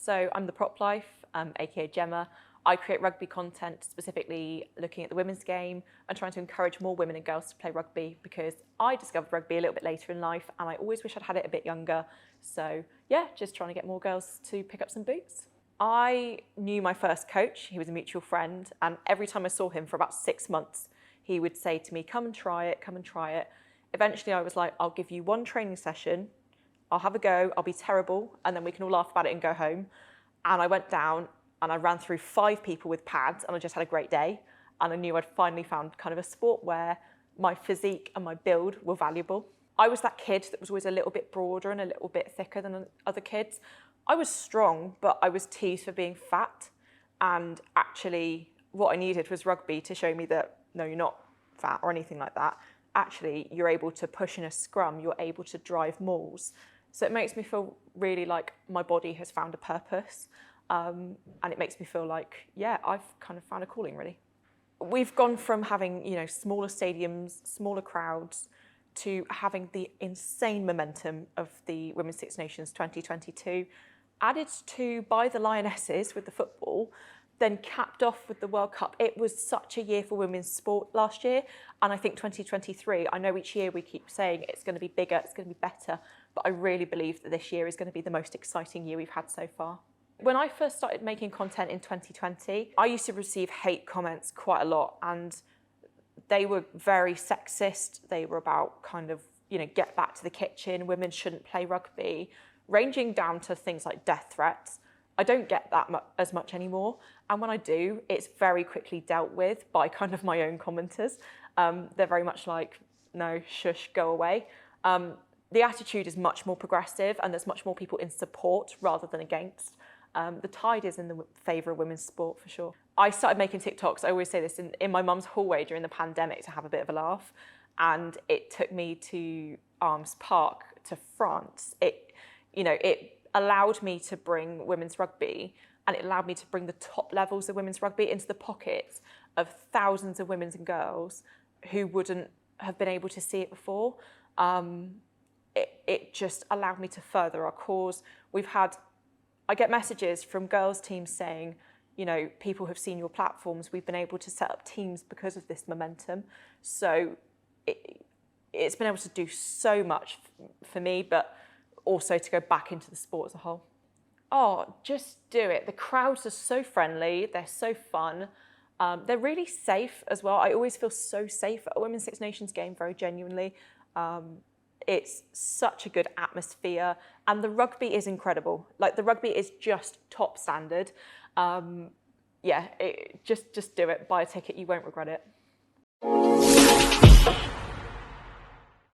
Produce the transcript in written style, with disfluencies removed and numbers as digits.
So I'm the Prop Life, AKA Jemma. I create rugby content specifically looking at the women's game and trying to encourage more women and girls to play rugby, because I discovered rugby a little bit later in life and I always wish I'd had it a bit younger. So yeah, just trying to get more girls to pick up some boots. I knew my first coach. He was a mutual friend, and every time I saw him for about 6 months, he would say to me, come and try it, come and try it. Eventually I was like, I'll give you one training session, I'll have a go, I'll be terrible, and then we can all laugh about it and go home. And I went down and I ran through 5 people with pads and I just had a great day. And I knew I'd finally found kind of a sport where my physique and my build were valuable. I was that kid that was always a little bit broader and a little bit thicker than other kids. I was strong, but I was teased for being fat. And actually what I needed was rugby to show me that, no, you're not fat or anything like that. Actually, you're able to push in a scrum, you're able to drive mauls. So it makes me feel really like my body has found a purpose. And it makes me feel like, yeah, I've kind of found a calling, really. We've gone from having, smaller stadiums, smaller crowds, to having the insane momentum of the Women's Six Nations 2022, added to by the Lionesses with the football, then capped off with the World Cup. It was such a year for women's sport last year. And I think 2023, I know each year we keep saying it's going to be bigger, it's going to be better, but I really believe that this year is going to be the most exciting year we've had so far. When I first started making content in 2020, I used to receive hate comments quite a lot, and they were very sexist. They were about kind of, get back to the kitchen, women shouldn't play rugby, ranging down to things like death threats. I don't get that as much anymore. And when I do, it's very quickly dealt with by kind of my own commenters. They're very much like, no, shush, go away. The attitude is much more progressive and there's much more people in support rather than against. The tide is in the favour of women's sport for sure. I started making TikToks, I always say this, in my mum's hallway during the pandemic to have a bit of a laugh. And it took me to Arms Park, to France. It allowed me to bring women's rugby, and it allowed me to bring the top levels of women's rugby into the pockets of thousands of women and girls who wouldn't have been able to see it before. It just allowed me to further our cause. I get messages from girls' teams saying, people have seen your platforms, we've been able to set up teams because of this momentum. So it's been able to do so much for me, but also to go back into the sport as a whole. Oh, just do it. The crowds are so friendly, they're so fun. They're really safe as well. I always feel so safe at a Women's Six Nations game, very genuinely. It's such a good atmosphere, and the rugby is incredible. Like, the rugby is just top standard. Just do it. Buy a ticket, you won't regret it.